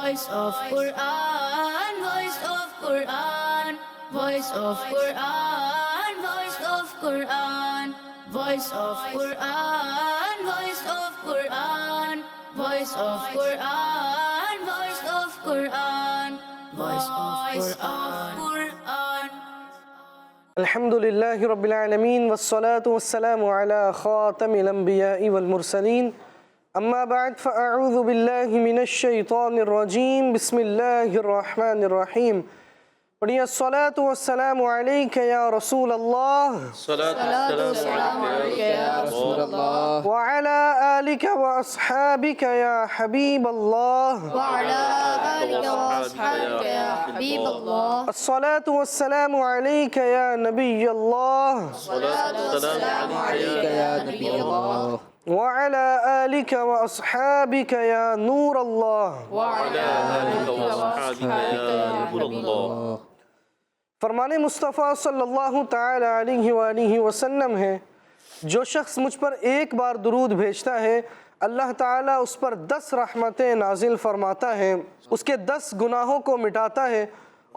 Voice of Quran, Voice of Quran, Voice of Quran, Voice of Quran, Voice of Quran, Voice of Quran, Voice of Quran, Voice of Quran, Voice of Quran. الحمد لله رب العالمين والصلاة والسلام على خاتم الأنبياء والمرسلين أما بعد فأعوذ بالله من الشيطان الرجيم بسم الله الرحمن الرحيم پڑھیے الصلاة والسلام عليك يا رسول الله صلاة والسلام عليك يا رسول الله وعلى آلك وأصحابك يا حبيب الله وعلى آلك وأصحابك يا حبيب الله. الصلاة والسلام عليك يا نبي الله صلاة والسلام عليك يا نبي الله وعلى آلك وأصحابك يا نور الله وعلى آلك وأصحابك يا نور الله. فرمان مصطفیٰ صلی اللہ تعالی علیہ وآلہ وسلم ہے، جو شخص مجھ پر ایک بار درود بھیجتا ہے اللہ تعالیٰ اس پر 10 رحمتیں نازل فرماتا ہے، اس کے 10 گناہوں کو مٹاتا ہے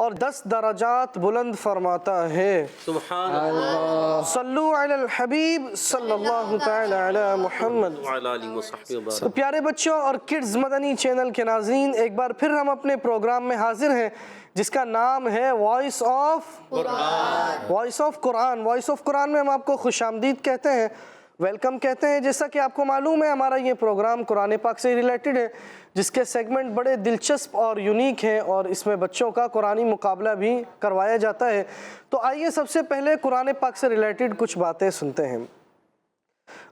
اور 10 درجات بلند فرماتا ہے۔ سبحان اللہ صلو علی الحبیب صلی اللہ تعالی علی محمد۔ وعلى آلہ وصحبہ تو وبارک. پیارے بچوں اور کڈز مدنی چینل کے ناظرین، ایک بار پھر ہم اپنے پروگرام میں حاضر ہیں جس کا نام ہے voice of Quran. Voice of Quran میں ہم آپ کو خوش آمدید کہتے ہیں، ویلکم کہتے ہیں۔ جیسا کہ آپ کو معلوم ہے ہمارا یہ پروگرام قرآن پاک سے ریلیٹڈ ہے، جس کے سیگمنٹ بڑے دلچسپ اور یونیک ہیں اور اس میں بچوں کا قرآنی مقابلہ بھی کروایا جاتا ہے۔ تو آئیے سب سے پہلے قرآن پاک سے ریلیٹڈ کچھ باتیں سنتے ہیں۔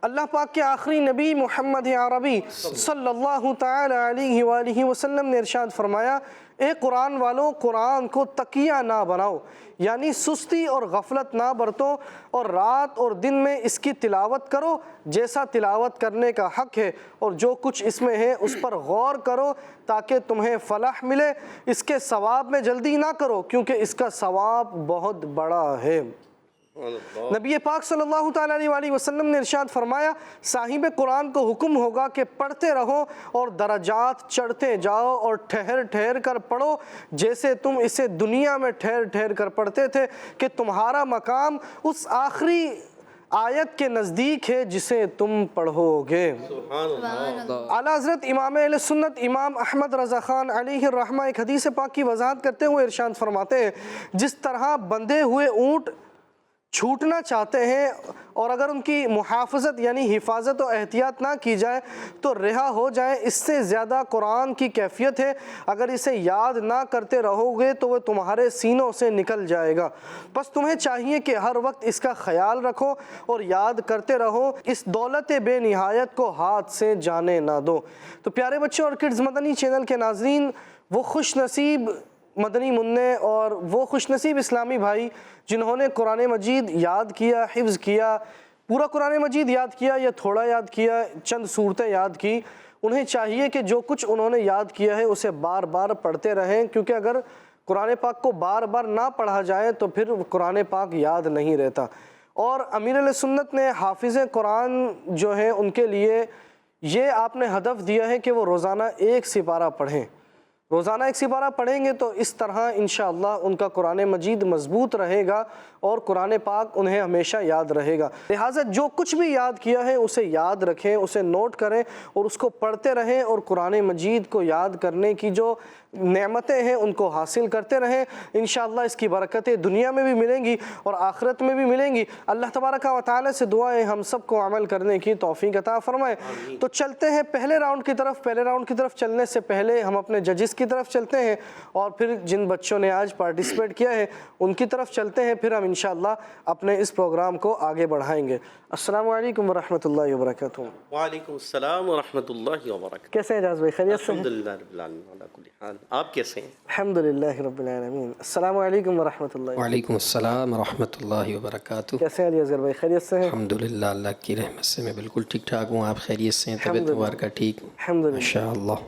اللہ پاک کے آخری نبی محمد عربی صلی اللہ تعالی علیہ وآلہ وسلم نے ارشاد فرمایا، اے قرآن والوں، قرآن کو تکیہ نہ بناؤ، یعنی سستی اور غفلت نہ برتو، اور رات اور دن میں اس کی تلاوت کرو جیسا تلاوت کرنے کا حق ہے، اور جو کچھ اس میں ہے اس پر غور کرو تاکہ تمہیں فلاح ملے۔ اس کے ثواب میں جلدی نہ کرو کیونکہ اس کا ثواب بہت بڑا ہے۔ نبی پاک صلی اللہ تعالیٰ علیہ وسلم نے ارشاد فرمایا، صاحب قرآن کو حکم ہوگا کہ پڑھتے رہو اور درجات چڑھتے جاؤ اور ٹھہر ٹھہر کر پڑھو جیسے تم اسے دنیا میں ٹھہر ٹھہر کر پڑھتے تھے، کہ تمہارا مقام اس آخری آیت کے نزدیک ہے جسے تم پڑھو گے۔ اعلیٰ حضرت امام اہل سنت امام احمد رضا خان علیہ الرحمہ ایک حدیث پاک کی وضاحت کرتے ہوئے ارشاد فرماتے ہیں، جس طرح بندھے ہوئے اونٹ چھوٹنا چاہتے ہیں اور اگر ان کی محافظت یعنی حفاظت و احتیاط نہ کی جائے تو رہا ہو جائے، اس سے زیادہ قرآن کی کیفیت ہے۔ اگر اسے یاد نہ کرتے رہو گے تو وہ تمہارے سینوں سے نکل جائے گا، بس تمہیں چاہیے کہ ہر وقت اس کا خیال رکھو اور یاد کرتے رہو، اس دولت بے نہایت کو ہاتھ سے جانے نہ دو۔ تو پیارے بچوں اور کڈز مدنی چینل کے ناظرین، وہ خوش نصیب مدنی منع اور وہ خوش نصیب اسلامی بھائی جنہوں نے قرآن مجید یاد کیا، حفظ کیا، پورا قرآن مجید یاد کیا یا تھوڑا یاد کیا، چند صورتیں یاد کی، انہیں چاہیے کہ جو کچھ انہوں نے یاد کیا ہے اسے بار بار پڑھتے رہیں، کیونکہ اگر قرآن پاک کو بار بار نہ پڑھا جائے تو پھر قرآن پاک یاد نہیں رہتا۔ اور امیر علیہ سنت نے حافظ قرآن جو ہیں ان کے لیے یہ آپ نے ہدف دیا ہے کہ وہ روزانہ 1 سپارہ پڑھیں۔ روزانہ 1 سپارہ پڑھیں گے تو اس طرح انشاءاللہ ان کا قرآن مجید مضبوط رہے گا اور قرآن پاک انہیں ہمیشہ یاد رہے گا۔ لہٰذا جو کچھ بھی یاد کیا ہے اسے یاد رکھیں، اسے نوٹ کریں اور اس کو پڑھتے رہیں، اور قرآن مجید کو یاد کرنے کی جو نعمتیں ہیں ان کو حاصل کرتے رہیں۔ انشاءاللہ اس کی برکتیں دنیا میں بھی ملیں گی اور آخرت میں بھی ملیں گی۔ اللہ تبارک و تعالی سے دعائیں ہم سب کو عمل کرنے کی توفیق عطا فرمائے۔ تو چلتے ہیں پہلے راؤنڈ کی طرف۔ پہلے راؤنڈ کی طرف چلنے سے پہلے ہم اپنے ججز کی طرف چلتے ہیں اور پھر جن بچوں نے آج پارٹیسپیٹ کیا ہے ان کی طرف چلتے ہیں، پھر ہم انشاءاللہ اپنے اس پروگرام کو آگے بڑھائیں گے۔ السلام علیکم ورحمۃ اللہ وبرکاتہ۔ وعلیکم السلام ورحمۃ اللہ وبرکاتہ. کیسے ہیں اعجاز بھائی؟ خیریت سے ہیں؟ الحمدللہ رب العالمین علی کل حال. آپ کیسے ہیں؟ الحمدللہ رب العالمین۔ السلام علیکم ورحمۃ اللہ۔ وعلیکم السلام ورحمۃ اللہ وبرکاتہ. کیسے ہیں علی اصغر بھائی؟ خیریت سے ہیں؟ الحمدللہ اللہ کی رحمت سے میں بالکل ٹھیک ٹھاک ہوں. آپ خیریت سے ہیں؟ طبیعت مبارکہ ٹھیک؟ الحمدللہ۔ ماشاءاللہ.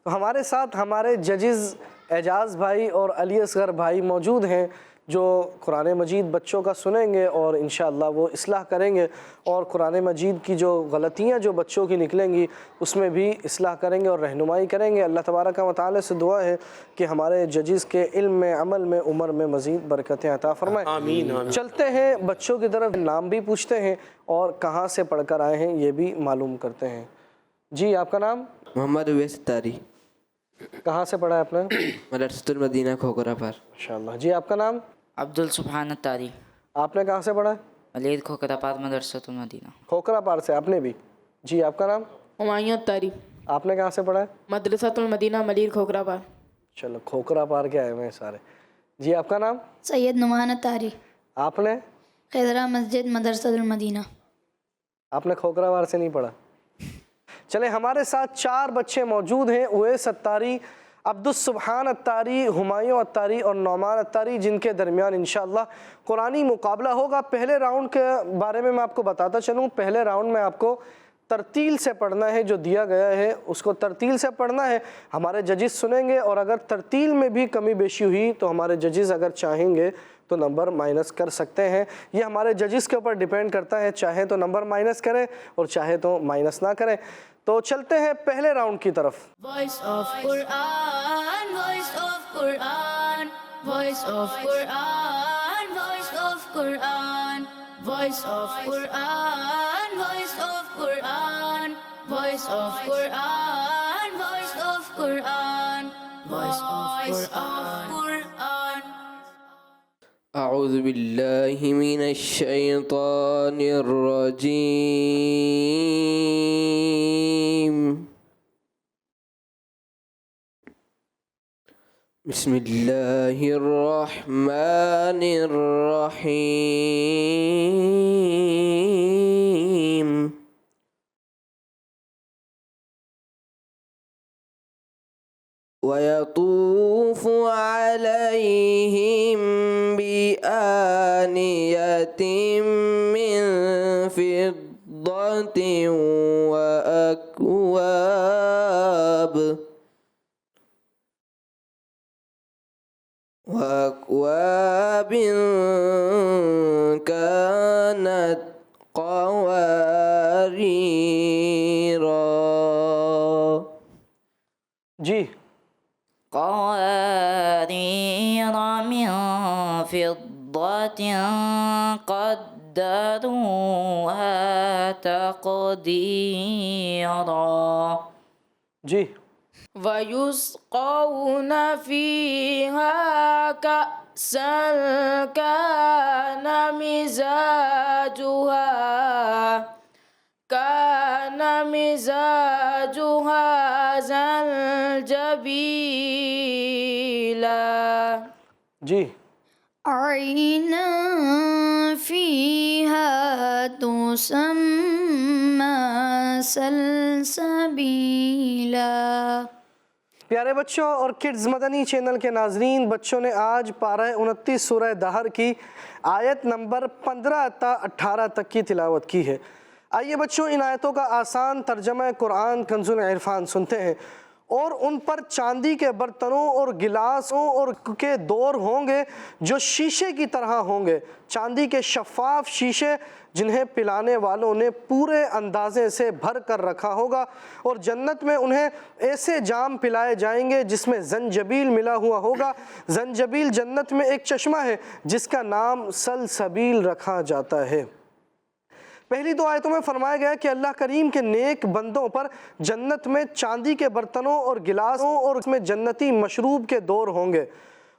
تو ہمارے ساتھ ہمارے ججز اعجاز بھائی اور علی اصغر بھائی موجود ہیں جو قرآن مجید بچوں کا سنیں گے اور انشاءاللہ وہ اصلاح کریں گے، اور قرآن مجید کی جو غلطیاں جو بچوں کی نکلیں گی اس میں بھی اصلاح کریں گے اور رہنمائی کریں گے۔ اللہ تبارک و تعالی سے دعا ہے کہ ہمارے ججز کے علم میں، عمل میں، عمر میں مزید برکتیں عطا فرمائے۔ آمین آمین۔ چلتے ہیں بچوں کی طرف، نام بھی پوچھتے ہیں اور کہاں سے پڑھ کر آئے ہیں یہ بھی معلوم کرتے ہیں۔ جی آپ کا نام؟ محمد اویس اتاری، کہاں سے پڑھا ہے آپ نے؟ مدرسۃ المدینہ کھوکھرا پر۔ ماشاءاللہ۔ جی آپ کا نام؟ عبدالسبحان التاری، آپ نے کہاں سے پڑھا ہے؟ ولید کھوکھرا پار مدرسۃ المدینہ۔ کھوکھرا پار سے آپ نے بھی؟ جی آپ کا نام؟ ہمایوں التاری، آپ نے کہاں سے پڑھا ہے؟ مدرسۃ المدینہ ملیر کھوکھرا پار۔ چلو کھوکھرا پار کے آئے ہوئے ہیں سارے۔ جی آپ کا نام؟ سید نعمان الطاری، آپ نے؟ خضرہ مسجد مدرسۃ المدینہ۔ آپ نے کھوکھرا پار سے نہیں پڑھا؟ چلے ہمارے ساتھ 4 بچے موجود ہیں، اویس اتاری، عبدالسبحان اتاری، ہمایوں اتاری اور نعمان اتاری، جن کے درمیان انشاءاللہ قرآنی مقابلہ ہوگا۔ پہلے راؤنڈ کے بارے میں آپ کو بتاتا چلوں، پہلے راؤنڈ میں آپ کو ترتیل سے پڑھنا ہے، جو دیا گیا ہے اس کو ترتیل سے پڑھنا ہے۔ ہمارے ججز سنیں گے اور اگر ترتیل میں بھی کمی بیشی ہوئی تو ہمارے ججز اگر چاہیں گے تو نمبر مائنس کر سکتے ہیں۔ یہ ہمارے ججز کے اوپر ڈیپینڈ کرتا ہے، چاہیں تو نمبر مائنس کریں اور چاہے تو مائنس نہ کریں۔ تو چلتے ہیں پہلے راؤنڈ کی طرف۔ Voice of Quran, voice of Quran, voice of Quran, voice of Quran, voice of Quran, voice of Quran, voice of Quran, voice of Quran, voice of Quran. اعوذ باللہ من الشیطان الرجیم، بسم اللہ الرحمن الرحیم۔ وَيَطُوفُ عَلَيْهِمْ بِآنِيَةٍ مِّن فِضَّةٍ وَأَكْوَابٍ كَانَتْ قَوَارِيرَا۔ جی قوارير من فضة قدروها تقديرا۔ جی وَيُسْقَوْنَ فِيهَا كَأْسًا كَانَ مِزَاجُهَا زَنجَبِيلًا۔ جی عَيْنًا فِيهَا تُسَمَّى سَلْسَبِيلًا۔ پیارے بچوں اور کڈز مدنی چینل کے ناظرین، بچوں نے آج پارہ 29 سورہ دہر کی آیت نمبر 15 تا 18 تک کی تلاوت کی ہے۔ آئیے بچوں ان آیتوں کا آسان ترجمہ قرآن کنز العرفان سنتے ہیں۔ اور ان پر چاندی کے برتنوں اور گلاسوں اور کے دور ہوں گے جو شیشے کی طرح ہوں گے، چاندی کے شفاف شیشے جنہیں پلانے والوں نے پورے اندازے سے بھر کر رکھا ہوگا، اور جنت میں انہیں ایسے جام پلائے جائیں گے جس میں زنجبیل ملا ہوا ہوگا۔ زنجبیل جنت میں ایک چشمہ ہے جس کا نام سلسبیل رکھا جاتا ہے۔ پہلی 2 آیتوں میں فرمایا گیا کہ اللہ کریم کے نیک بندوں پر جنت میں چاندی کے برتنوں اور گلاسوں اور اس میں جنتی مشروب کے دور ہوں گے،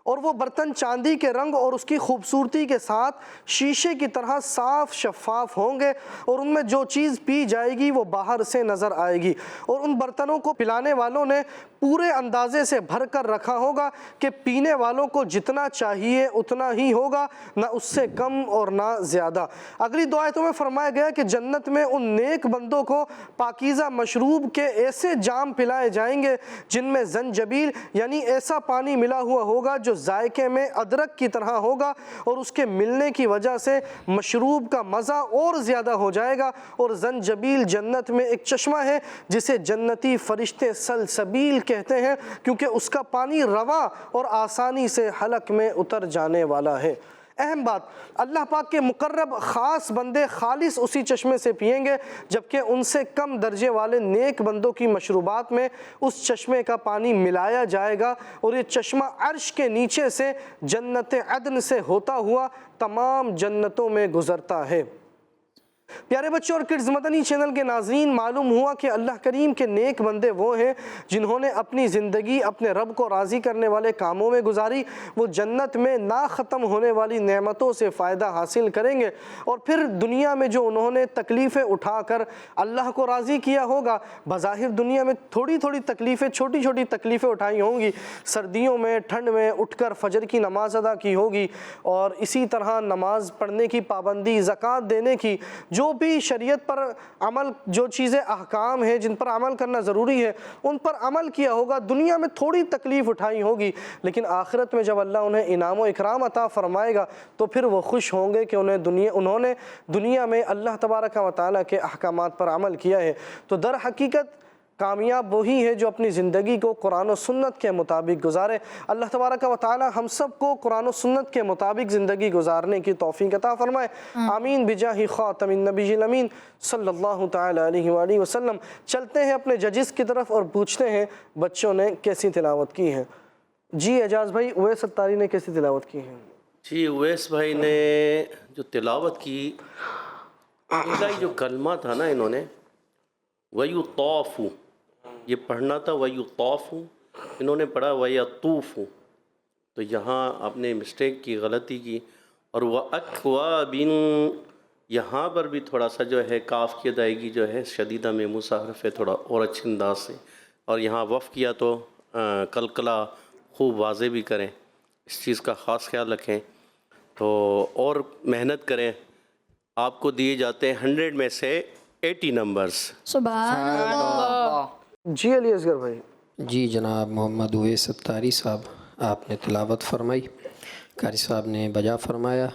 اور وہ برتن چاندی کے رنگ اور اس کی خوبصورتی کے ساتھ شیشے کی طرح صاف شفاف ہوں گے، اور ان میں جو چیز پی جائے گی وہ باہر سے نظر آئے گی، اور ان برتنوں کو پلانے والوں نے پورے اندازے سے بھر کر رکھا ہوگا کہ پینے والوں کو جتنا چاہیے اتنا ہی ہوگا، نہ اس سے کم اور نہ زیادہ۔ اگلی 2 آیتوں میں فرمایا گیا کہ جنت میں ان نیک بندوں کو پاکیزہ مشروب کے ایسے جام پلائے جائیں گے جن میں زنجبیل یعنی ایسا پانی ملا ہوا ہوگا جو جو ذائقے میں ادرک کی طرح ہوگا، اور اس کے ملنے کی وجہ سے مشروب کا مزہ اور زیادہ ہو جائے گا۔ اور زنجبیل جنت میں ایک چشمہ ہے جسے جنتی فرشتے سلسبیل کہتے ہیں، کیونکہ اس کا پانی رواں اور آسانی سے حلق میں اتر جانے والا ہے۔ اہم بات، اللہ پاک کے مقرب خاص بندے خالص اسی چشمے سے پئیں گے، جبکہ ان سے کم درجے والے نیک بندوں کی مشروبات میں اس چشمے کا پانی ملایا جائے گا، اور یہ چشمہ عرش کے نیچے سے جنت عدن سے ہوتا ہوا تمام جنتوں میں گزرتا ہے۔ پیارے بچوں اور کڈز مدنی چینل کے ناظرین، معلوم ہوا کہ اللہ کریم کے نیک بندے وہ ہیں جنہوں نے اپنی زندگی اپنے رب کو راضی کرنے والے کاموں میں گزاری۔ وہ جنت میں نہ ختم ہونے والی نعمتوں سے فائدہ حاصل کریں گے، اور پھر دنیا میں جو انہوں نے تکلیفیں اٹھا کر اللہ کو راضی کیا ہوگا، بظاہر دنیا میں تھوڑی تھوڑی تکلیفیں، چھوٹی چھوٹی تکلیفیں اٹھائی ہوں گی، سردیوں میں ٹھنڈ میں اٹھ کر فجر کی نماز ادا کی ہوگی، اور اسی طرح نماز پڑھنے کی پابندی، زکوٰۃ دینے کی، جو بھی شریعت پر عمل، جو چیزیں احکام ہیں جن پر عمل کرنا ضروری ہے ان پر عمل کیا ہوگا۔ دنیا میں تھوڑی تکلیف اٹھائی ہوگی، لیکن آخرت میں جب اللہ انہیں انعام و اکرام عطا فرمائے گا تو پھر وہ خوش ہوں گے کہ انہوں نے دنیا میں اللہ تبارک و تعالیٰ کے احکامات پر عمل کیا ہے۔ تو در حقیقت کامیاب وہی ہے جو اپنی زندگی کو قرآن و سنت کے مطابق گزارے۔ اللہ تبارک و تعالی ہم سب کو قرآن و سنت کے مطابق زندگی گزارنے کی توفیق عطا فرمائے، آمین بجاہ خاتم النبی الامین صلی اللہ تعالی علیہ وآلہ وسلم۔ چلتے ہیں اپنے ججز کی طرف اور پوچھتے ہیں بچوں نے کیسی تلاوت کی ہے۔ جی اعجاز بھائی، اویس اتاری نے کیسی تلاوت کی ہے؟ جی اویس بھائی نے جو تلاوت کی، ابتدائی جو کلمہ تھا نا انہوں نے وَيُطَافُ، یہ پڑھنا تھا وَيُطَافُ، انہوں نے پڑھا وَيَطُوفُ، تو یہاں آپ نے مسٹیک کی، غلطی کی۔ اور وَأَكْوَابٍ، یہاں پر بھی تھوڑا سا جو ہے کاف کی ادائیگی جو ہے شدیدہ میں مصحف ہے، تھوڑا اور اچھے انداز سے، اور یہاں وقف کیا تو قلقلہ خوب واضح بھی کریں، اس چیز کا خاص خیال رکھیں، تو اور محنت کریں۔ آپ کو دیے جاتے ہیں 100 میں سے 80 نمبرز۔ سبحان اللہ۔ جی علی اصغر بھائی۔ جی جناب محمد اویس اتاری صاحب، آپ نے تلاوت فرمائی، قاری صاحب نے بجا فرمایا،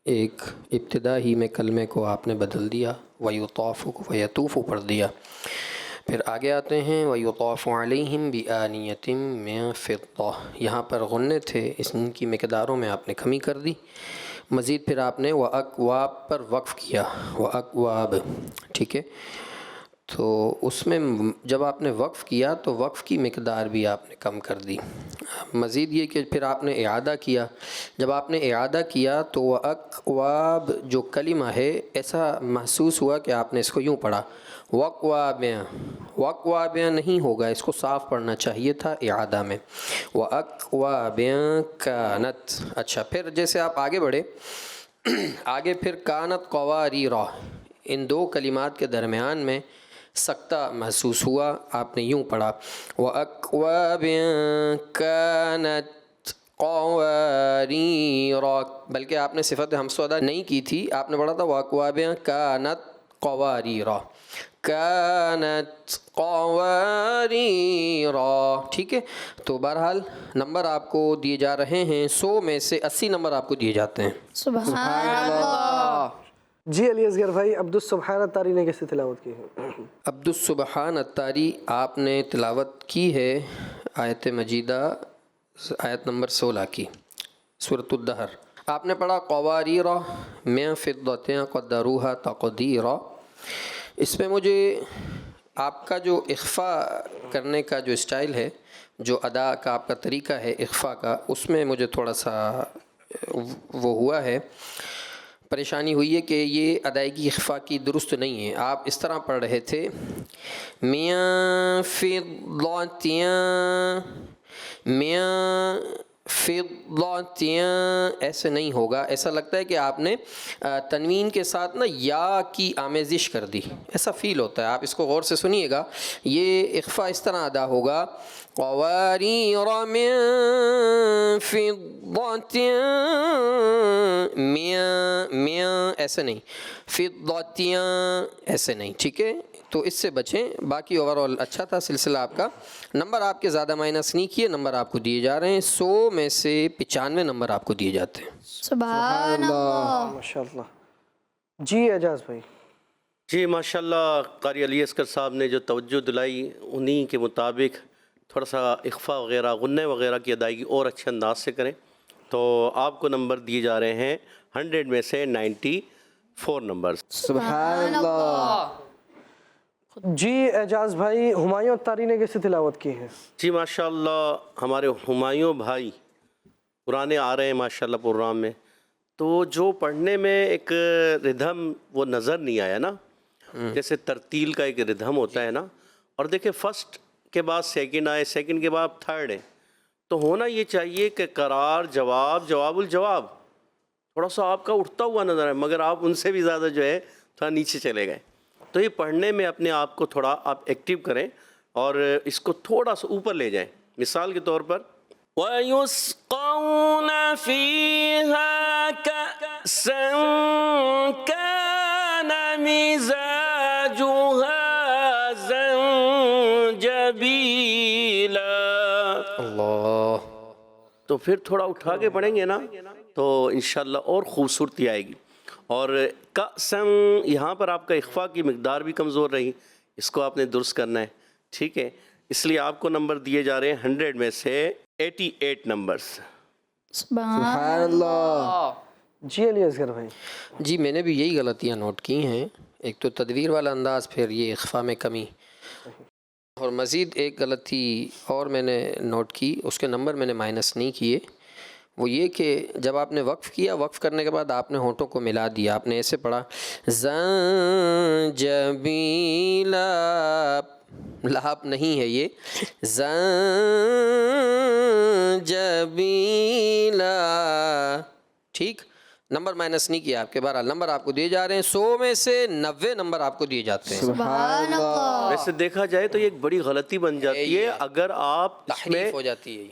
ایک ابتدا ہی میں کلمے کو آپ نے بدل دیا، وَيُطَافُ کو وَيَطُوفُ پڑھ دیا۔ پھر آگے آتے ہیں وَيُطَافُ عَلَيْهِمْ بِآنِيَةٍ مِّن فِضَّةٍ، یہاں پر غنّے تھے، ان کی مقداروں میں آپ نے کمی کر دی۔ مزید پھر آپ نے وَأَكْوَابٍ پر وقف کیا، وَأَكْوَابٍ، ٹھیک ہے، تو اس میں جب آپ نے وقف کیا تو وقف کی مقدار بھی آپ نے کم کر دی۔ مزید یہ کہ پھر آپ نے اعادہ کیا، جب آپ نے اعادہ کیا تو وَأَكْوَابٍ جو کلمہ ہے ایسا محسوس ہوا کہ آپ نے اس کو یوں پڑھا وَأَكْوَابٍ نہیں ہوگا، اس کو صاف پڑھنا چاہیے تھا اعادہ میں، وَأَكْوَابٍ كَانَتْ۔ اچھا، پھر جیسے آپ آگے بڑھے، آگے پھر کانت قواریرہ، ان دو کلمات کے درمیان میں سکتہ محسوس ہوا، آپ نے یوں پڑھا وَأَكْوَابٍ كَانَتْ قَوَارِيرَ، بلکہ آپ نے صفت ہمس ادا نہیں کی تھی، آپ نے پڑھا تھا وَأَكْوَابٍ كَانَتْ قَوَارِيرَ، كَانَتْ قَوَارِيرَ، ٹھیک ہے۔ تو بہرحال نمبر آپ کو دیے جا رہے ہیں، 100 میں سے 80 نمبر آپ کو دیے جاتے ہیں۔ سبحان اللہ۔ جی علی اصغر بھائی، عبدالسبحان اتاری نے کیسی تلاوت کی ہے؟ عبدالسبحان اتاری آپ نے تلاوت کی ہے آیت مجیدہ آیت نمبر 16 کی، سورۃ الدہر۔ آپ نے پڑھا قواریرہ من فضة قدروها تقدیرا۔ اس میں مجھے آپ کا جو اخفاء کرنے کا جو اسٹائل ہے، جو ادا کا آپ کا طریقہ ہے اخفاء کا، اس میں مجھے تھوڑا سا وہ ہوا ہے، پریشانی ہوئی ہے کہ یہ ادائیگی اخفاء کی درست نہیں ہے۔ آپ اس طرح پڑھ رہے تھے میاں فضاتیاں، ایسے نہیں ہوگا، ایسا لگتا ہے کہ آپ نے تنوین کے ساتھ نا یا کی آمیزش کر دی، ایسا فیل ہوتا ہے۔ آپ اس کو غور سے سنیے گا، یہ اخفاء اس طرح ادا ہوگا قواریر من فضة، میاں ایسے نہیں، فضاتیاں ایسے نہیں، ٹھیک ہے۔ تو اس سے بچیں. باقی اوور آل اچھا تھا سلسلہ آپ کا. نمبر آپ کے زیادہ مائنس نہیں کیے, نمبر آپ کو دیے جا رہے ہیں 100 میں سے 95 نمبر آپ کو دیے جاتے ہیں. سبحان اللہ. ماشاءاللہ. جی اعجاز بھائی. جی ماشاءاللہ قاری علی اصغر صاحب نے جو توجہ دلائی انہی کے مطابق تھوڑا سا اخفا وغیرہ غنّے وغیرہ کی ادائیگی اور اچھے انداز سے کریں تو آپ کو نمبر دیے جا رہے ہیں 100 میں سے 94 نمبر. سبحان اللہ. جی اعجاز بھائی, ہمایوں اتاری نے کیسے تلاوت کی ہے؟ جی ماشاءاللہ ہمارے ہمایوں بھائی پرانے آ رہے ہیں ماشاءاللہ پروگرام میں, تو جو پڑھنے میں ایک ردھم وہ نظر نہیں آیا نا, جیسے ترتیل کا ایک ردھم ہوتا ہے نا, اور دیکھیں فرسٹ کے بعد سیکنڈ آئے, سیکنڈ کے بعد تھرڈ ہے, تو ہونا یہ چاہیے کہ قرار جواب جواب الجواب تھوڑا سا آپ کا اٹھتا ہوا نظر ہے, مگر آپ ان سے بھی زیادہ جو ہے تھوڑا نیچے چلے گئے. تو یہ پڑھنے میں اپنے آپ کو تھوڑا آپ ایکٹیو کریں اور اس کو تھوڑا سا اوپر لے جائیں. مثال کے طور پر وَيُسْقَوْنَ فِيهَا كَأْسًا كَانَ مِزَاجُهَا زَنْجَبِيلًا. اللہ. تو پھر تھوڑا اٹھا کے پڑھیں گے نا تو انشاءاللہ اور خوبصورتی آئے گی. اور کأسن یہاں پر آپ کا اخفا کی مقدار بھی کمزور رہی, اس کو آپ نے درست کرنا ہے, ٹھیک ہے. اس لیے آپ کو نمبر دیے جا رہے ہیں 100 میں سے 88 نمبرز. سبحان اللہ. جی علی اصغر بھائی. جی میں نے بھی یہی غلطیاں نوٹ کی ہیں, ایک تو تدویر والا انداز, پھر یہ اخفا میں کمی, اور مزید ایک غلطی اور میں نے نوٹ کی, اس کے نمبر میں نے مائنس نہیں کیے. وہ یہ کہ جب آپ نے وقف کیا, وقف کرنے کے بعد آپ نے ہونٹوں کو ملا دیا, آپ نے ایسے پڑھا زنجبیلا, لاب نہیں ہے یہ, زنجبیلا, ٹھیک. نمبر مائنس نہیں کیا آپ کے. بہرحال نمبر آپ کو دیے جا رہے ہیں 100 میں سے 90 نمبر آپ کو دیے جاتے ہیں. سبحان اللہ. ویسے دیکھا جائے تو یہ ایک بڑی غلطی بن جاتی ہے اگر آپ اس میں تحریف ہو جاتی ہے.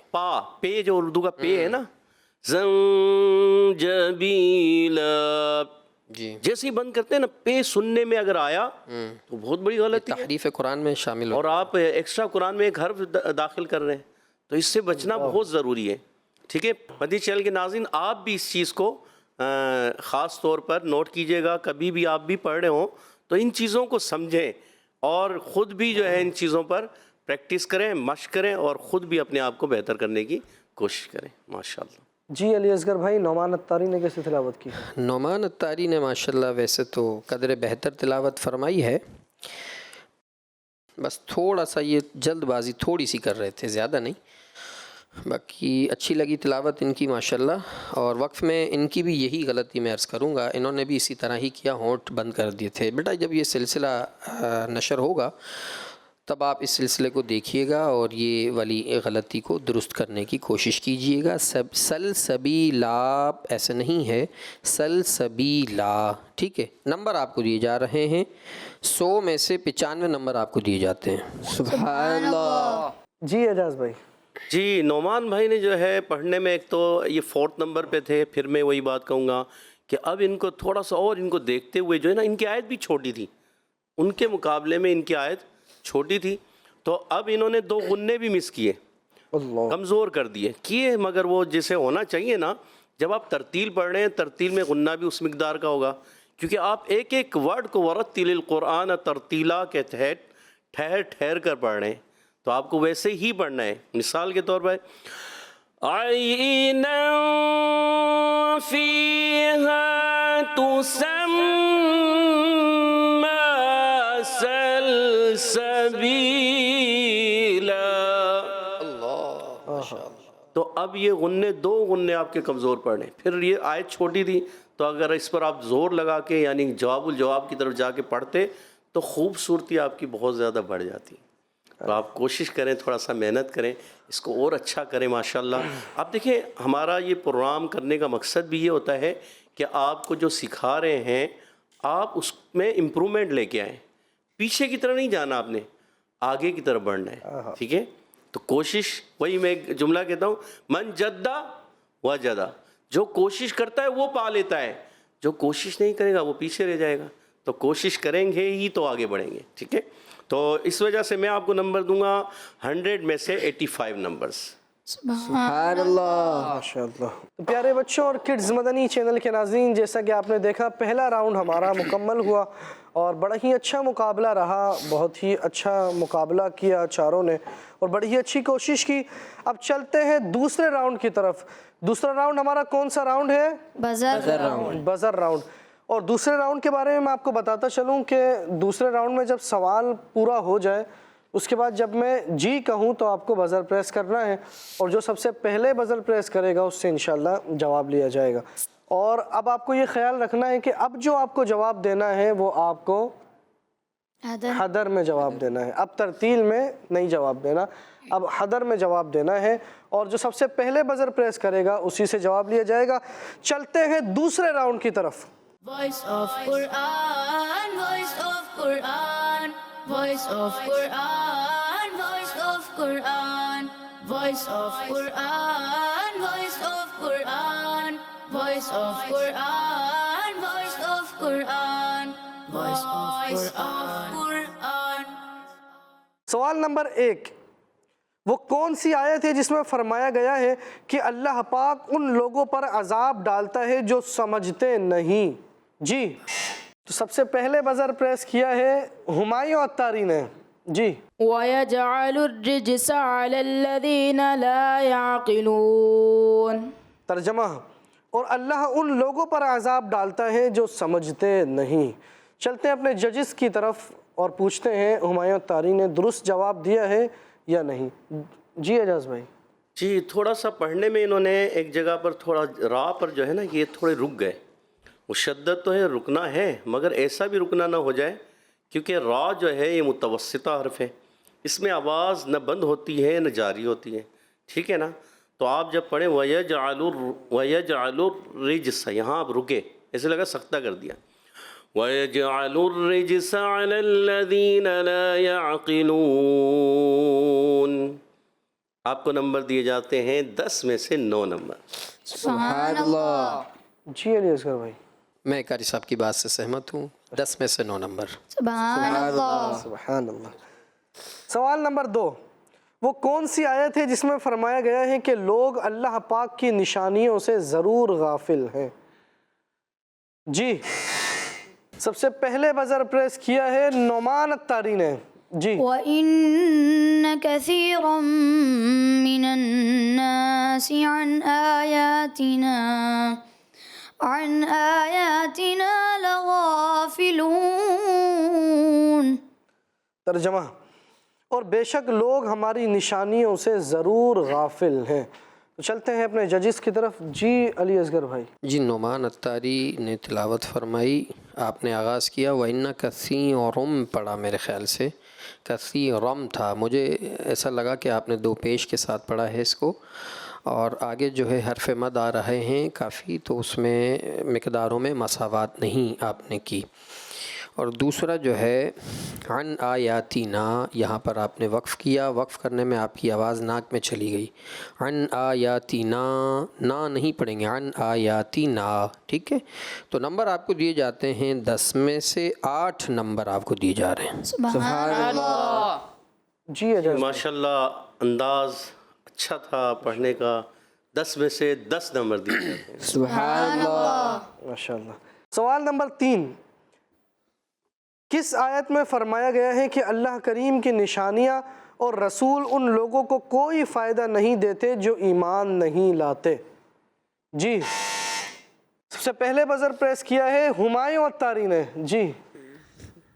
پے جو اردو کا پے ہے نا, زنجبیلا, جی جیسے ہی بند کرتے ہیں نا, پے سننے میں اگر آیا تو بہت بڑی غلطی ہے, تحریف قرآن میں شامل اور ہو. آپ ایکسٹرا قرآن میں ایک حرف داخل کر رہے ہیں, تو اس سے بچنا بہت ضروری ہے, ٹھیک ہے. مدنی چینل کے ناظرین آپ بھی اس چیز کو خاص طور پر نوٹ کیجئے گا, کبھی بھی آپ بھی پڑھ رہے ہوں تو ان چیزوں کو سمجھیں اور خود بھی جو ہے ان چیزوں پر پریکٹس کریں, مشق کریں, اور خود بھی اپنے آپ کو بہتر کرنے کی کوشش کریں. ماشاءاللہ. جی علی اصغر بھائی, نعمان اتاری نے کیسے تلاوت کی ہے؟ نعمان اتاری نے ماشاءاللہ ویسے تو قدر بہتر تلاوت فرمائی ہے, بس تھوڑا سا یہ جلد بازی تھوڑی سی کر رہے تھے, زیادہ نہیں. باقی اچھی لگی تلاوت ان کی ماشاءاللہ. اور وقف میں ان کی بھی یہی غلطی میں عرض کروں گا, انہوں نے بھی اسی طرح ہی کیا, ہونٹ بند کر دیے تھے. بیٹا جب یہ سلسلہ نشر ہوگا تب آپ اس سلسلے کو دیکھیے گا اور یہ والی غلطی کو درست کرنے کی کوشش کیجیے گا. سلسبیلا ایسے نہیں ہے, سلسبیلا, ٹھیک ہے. نمبر آپ کو دیے جا رہے ہیں 100 میں سے 95 نمبر آپ کو دیے جاتے ہیں. سبحان اللہ. جی اعجاز بھائی. جی نعمان بھائی نے جو ہے پڑھنے میں ایک تو یہ 4 نمبر پہ تھے, پھر میں وہی بات کہوں گا کہ اب ان کو تھوڑا سا اور ان کو دیکھتے ہوئے جو ہے نا, ان کی آیت بھی چھوٹی تھی, ان کے مقابلے میں ان کی آیت چھوٹی تھی, تو اب انہوں نے 2 غنّے بھی مس کیے, اللہ. کمزور کر دیے, مگر وہ جیسے ہونا چاہیے نا, جب آپ ترتیل پڑھ رہے ہیں ترتیل میں غنّہ بھی اس مقدار کا ہوگا, کیونکہ آپ ایک ایک ورڈ کو ورتل القرآن ترتیلا کے تحت ٹھہر ٹھہر کر پڑھ رہے ہیں, تو آپ کو ویسے ہی پڑھنا ہے. مثال کے طور پر عَيْنًا فِيهَا تُسَمَّى سَلْسَبِيلًا. تو اب یہ غنّے 2 غنّے آپ کے کمزور پڑھ رہے ہیں. پھر یہ آیت چھوٹی تھی, تو اگر اس پر آپ زور لگا کے یعنی جواب الجواب کی طرف جا کے پڑھتے تو خوبصورتی آپ کی بہت زیادہ بڑھ جاتی. تو آپ کوشش کریں, تھوڑا سا محنت کریں, اس کو اور اچھا کریں ماشاءاللہ. آپ دیکھیں ہمارا یہ پروگرام کرنے کا مقصد بھی یہ ہوتا ہے کہ آپ کو جو سکھا رہے ہیں آپ اس میں امپرومنٹ لے کے آئیں, پیچھے کی طرف نہیں جانا, آپ نے آگے کی طرف بڑھنا ہے, ٹھیک ہے. تو کوشش, وہی میں ایک جملہ کہتا ہوں, من جدہ وجدہ, جو کوشش کرتا ہے وہ پا لیتا ہے, جو کوشش نہیں کرے گا وہ پیچھے رہ جائے گا. تو کوشش کریں گے ہی تو آگے بڑھیں گے. ٹھیک ہے, تو اس وجہ سے میں آپ کو نمبر دوں گا 100 میں سے 85 نمبرز. سبحان اللہ. ماشاءاللہ. تو پیارے بچوں اور کڈز مدنی چینل کے ناظرین, جیسا کہ آپ نے دیکھا پہلا راؤنڈ ہمارا مکمل ہوا اور بڑا ہی اچھا مقابلہ رہا, بہت ہی اچھا مقابلہ کیا چاروں نے اور بڑی ہی اچھی کوشش کی. اب چلتے ہیں دوسرے راؤنڈ کی طرف. دوسرا راؤنڈ ہمارا کون سا راؤنڈ ہے؟ Buzzer round. اور دوسرے راؤنڈ کے بارے میں آپ کو بتاتا چلوں کہ دوسرے راؤنڈ میں جب سوال پورا ہو جائے اس کے بعد جب میں جی کہوں تو آپ کو بزر پریس کرنا ہے اور جو سب سے پہلے بزر پریس کرے گا اس سے انشاءاللہ جواب لیا جائے گا. اور اب آپ کو یہ خیال رکھنا ہے کہ اب جو آپ کو جواب دینا ہے وہ آپ کو حدر میں جواب دینا ہے. اب ترتیل میں نہیں جواب دینا, اب حدر میں جواب دینا ہے اور جو سب سے پہلے بزر پریس کرے گا اسی سے جواب لیا جائے گا. چلتے ہیں دوسرے راؤنڈ کی طرف. Voice of Quran, voice of Quran, voice of Quran, voice of Quran, voice of Quran, voice of Quran, voice of Quran, voice of Quran, voice of Quran. سوال نمبر 1, وہ کون سی آیت ہے جس میں فرمایا گیا ہے کہ اللہ پاک ان لوگوں پر عذاب ڈالتا ہے جو سمجھتے نہیں؟ جی, تو سب سے پہلے بزر پریس کیا ہے ہمایوں عطاری نے. جی. وَيَجْعَلُ الرِّجْسَ عَلَى الَّذِينَ لَا يَعْقِلُونَ. ترجمہ, اور اللہ ان لوگوں پر عذاب ڈالتا ہے جو سمجھتے نہیں. چلتے ہیں اپنے ججز کی طرف اور پوچھتے ہیں ہمایوں عطاری نے درست جواب دیا ہے یا نہیں. جی اعجاز بھائی. جی, تھوڑا سا پڑھنے میں انہوں نے ایک جگہ پر تھوڑا راہ پر جو ہے نا یہ تھوڑے رک گئے. مشدد تو ہے, رکنا ہے, مگر ایسا بھی رکنا نہ ہو جائے کیونکہ را جو ہے یہ متوسطہ حرف ہے, اس میں آواز نہ بند ہوتی ہے نہ جاری ہوتی ہے. ٹھیک ہے نا, تو آپ جب پڑھیں وَيَجْعَلُ الرِّجْسَ, یہاں آپ رکے, ایسے لگا سختہ کر دیا. وَيَجْعَلُ الرِّجْسَ عَلَى الَّذِينَ لَا يَعْقِلُونَ. آپ کو نمبر دیے جاتے ہیں 10 میں سے 9 نمبر. سبحان اللہ. جی علی اصغر بھائی. میں قاری صاحب کی بات سے سہمت ہوں, 10 میں سے 9 نمبر. سبحان اللہ. سبحان اللہ. سوال نمبر 2, وہ کون سی آیت ہے جس میں فرمایا گیا ہے کہ لوگ اللہ پاک کی نشانیوں سے ضرور غافل ہیں؟ جی, سب سے پہلے بزر پریس کیا ہے نعمان عطاری نے. جی. وَإِنَّ كَثِيرًا مِّنَ النَّاسِ عَنْ آيَاتِنَا لَغَافِلُونَ. ترجمہ, اور بے شک لوگ ہماری نشانیوں سے ضرور غافل ہیں. تو چلتے ہیں اپنے ججز کی طرف. جی علی اصغر بھائی. جی, نعمان عطاری نے تلاوت فرمائی, آپ نے آغاز کیا وَإِنَّ كَثِيرًا پڑھا, میرے خیال سے كَثِيرًا تھا, مجھے ایسا لگا کہ آپ نے 2 پیش کے ساتھ پڑھا ہے اس کو, اور آگے جو ہے حرف مد آ رہے ہیں کافی, تو اس میں مقداروں میں مساوات نہیں آپ نے کی. اور دوسرا جو ہے عن آیاتنا, یہاں پر آپ نے وقف کیا, وقف کرنے میں آپ کی آواز ناک میں چلی گئی. عن آیاتنا, نا نہیں پڑھیں گے, عن آیاتنا. ٹھیک ہے, تو نمبر آپ کو دیے جاتے ہیں 10 میں سے 8 نمبر آپ کو دیے جا رہے ہیں. سبحان اللہ. جی اعجاز. ماشاءاللہ انداز اچھا تھا پڑھنے کا, 10 میں سے 10 نمبر دیے جاتے ہیں. سبحان اللہ. ماشاءاللہ. سوال نمبر 3, کس آیت میں فرمایا گیا ہے کہ اللہ کریم کی نشانیاں اور رسول ان لوگوں کو کوئی فائدہ نہیں دیتے جو ایمان نہیں لاتے؟ جی, سب سے پہلے بزر پریس کیا ہے ہمایوں عطاری نے. جی.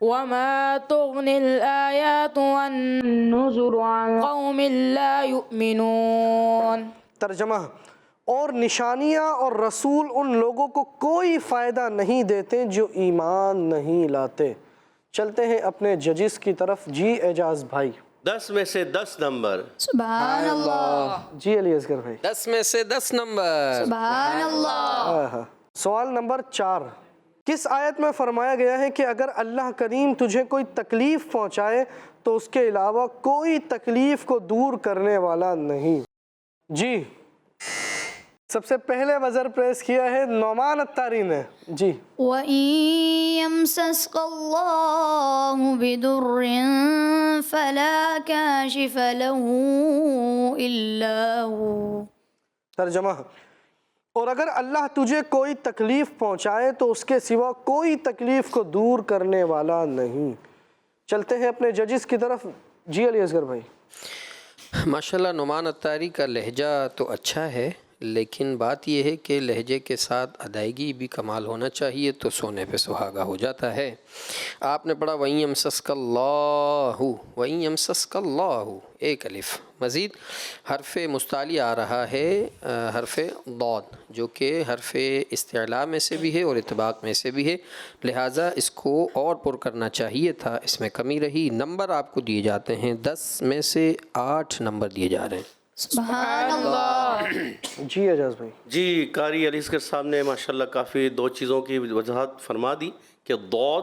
وَمَا تُغْنِ الْآيَاتُ وَالنُّذُرُ عَنْ قَوْمٍ لَا يُؤْمِنُونَ. ترجمہ, اور نشانیاں اور رسول ان لوگوں کو کوئی فائدہ نہیں دیتے جو ایمان نہیں لاتے. چلتے ہیں اپنے ججز کی طرف. جی اعجاز بھائی. 10 میں سے 10 نمبر. سبحان اللہ. جی علی اصغر بھائی. 10 میں سے 10 نمبر. سبحان اللہ. سوال نمبر 4, کس آیت میں فرمایا گیا ہے کہ اگر اللہ کریم تجھے کوئی تکلیف پہنچائے تو اس کے علاوہ کوئی تکلیف کو دور کرنے والا نہیں؟ جی, سب سے پہلے بزر پریس کیا ہے نعمان الطاری نے. جی. وَإِن يَمْسَسْكَ اللَّهُ بِضُرٍّ فَلَا كَاشِفَ لَهُ إِلَّا هُوَ. ترجمہ: اور اگر اللہ تجھے کوئی تکلیف پہنچائے تو اس کے سوا کوئی تکلیف کو دور کرنے والا نہیں. چلتے ہیں اپنے ججز کی طرف. جی علی اصغر بھائی. ماشاءاللہ نعمان الطاری کا لہجہ تو اچھا ہے، لیکن بات یہ ہے کہ لہجے کے ساتھ ادائیگی بھی کمال ہونا چاہیے تو سونے پہ سہاگا ہو جاتا ہے. آپ نے پڑھا وَإِن يَمْسَسْكَ اللَّهُ وَإِن يَمْسَسْكَ اللَّهُ، ایک الف. مزید حرف مستعلی آ رہا ہے حرف ضاد، جو کہ حرف استعلاء میں سے بھی ہے اور اطباق میں سے بھی ہے، لہٰذا اس کو اور پر کرنا چاہیے تھا، اس میں کمی رہی. نمبر آپ کو دیے جاتے ہیں 10 میں سے 8 نمبر دیے جا رہے ہیں. سبحان اللہ. جی اعجاز بھائی. جی قاری علی اصغر صاحب نے ماشاءاللہ کافی دو چیزوں کی وضاحت فرما دی کہ ضاد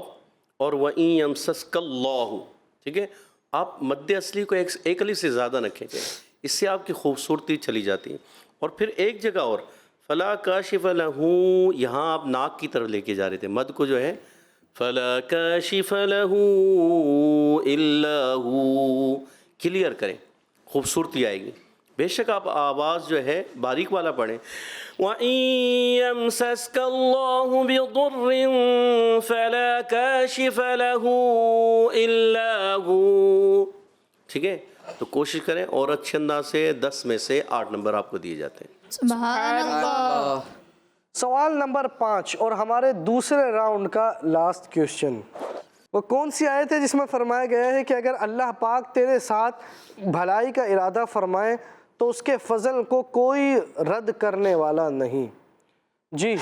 اور وَإِن يَمْسَسْكَ اللَّهُ، ٹھیک ہے، آپ مد اصلی کو ایک الف سے زیادہ نہ کھینچیں، اس سے آپ کی خوبصورتی چلی جاتی ہے. اور پھر ایک جگہ اور فَلَا كَاشِفَ لَهُ، یہاں آپ ناک کی طرف لے کے جا رہے تھے، مد کو جو ہے فَلَا كَاشِفَ لَهُ إِلَّا هُوَ، کلیئر کریں، خوبصورتی آئے گی. بے شک آپ آواز جو ہے باریک والا پڑھیں. وَإِن يَمْسَسْكَ اللَّهُ بِضُرٍّ فَلَا كَاشِفَ لَهُ إِلَّا هُوَ، ٹھیک ہے. تو کوشش کریں اور اچھے انداز سے 10 میں سے 8 نمبر آپ کو دیے جاتے ہیں. سبحان اللہ. سوال نمبر 5 اور ہمارے دوسرے راؤنڈ کا لاسٹ کویسچن. وہ کون سی آیت ہے جس میں فرمایا گیا ہے کہ اگر اللہ پاک تیرے ساتھ بھلائی کا ارادہ فرمائے تو اس کے فضل کو کوئی رد کرنے والا نہیں. جی.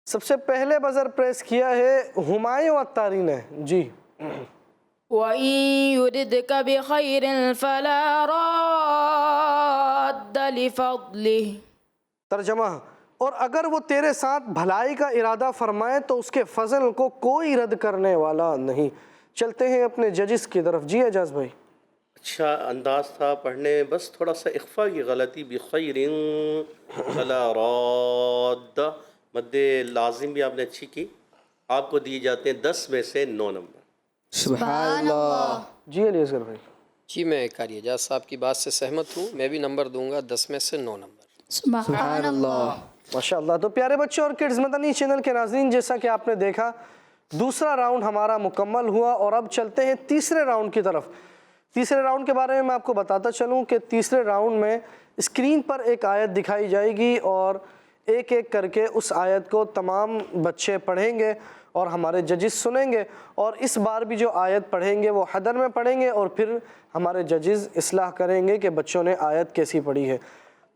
سب سے پہلے بزر پریس کیا ہے ہمایوں الطاری نے. جی. وَإِن يُرِدْكَ بِخَيْرٍ فَلَا رَادَّ لِفَضْلِهِ. ترجمہ: اور اگر وہ تیرے ساتھ بھلائی کا ارادہ فرمائے تو اس کے فضل کو کوئی رد کرنے والا نہیں. چلتے ہیں اپنے ججز کی طرف. جی اعجاز بھائی. اچھا انداز تھا پڑھنے میں، بس تھوڑا سا اخفا کی غلطی. بخیر فلا راد، مد لازم بھی آپ نے اچھی کی. آپ کو دیے جاتے ہیں 10 میں سے 9 نمبر. سبحان اللہ. جی علی اصغر بھائی. جی میں قاری اعجاز صاحب کی بات سے سہمت ہوں، میں بھی نمبر دوں گا 10 میں سے 9 نمبر. سبحان اللہ. ماشاءاللہ. تو پیارے بچوں اور کڈز مدنی چینل کے ناظرین، جیسا کہ آپ نے دیکھا دوسرا راؤنڈ ہمارا مکمل ہوا اور اب چلتے ہیں تیسرے راؤنڈ کی طرف. تیسرے راؤنڈ کے بارے میں آپ کو بتاتا چلوں کہ تیسرے راؤنڈ میں اسکرین پر ایک آیت دکھائی جائے گی اور ایک ایک کر کے اس آیت کو تمام بچے پڑھیں گے اور ہمارے ججز سنیں گے. اور اس بار بھی جو آیت پڑھیں گے وہ حدر میں پڑھیں گے اور پھر ہمارے ججز اصلاح کریں گے کہ بچوں نے آیت کیسی پڑھی ہے.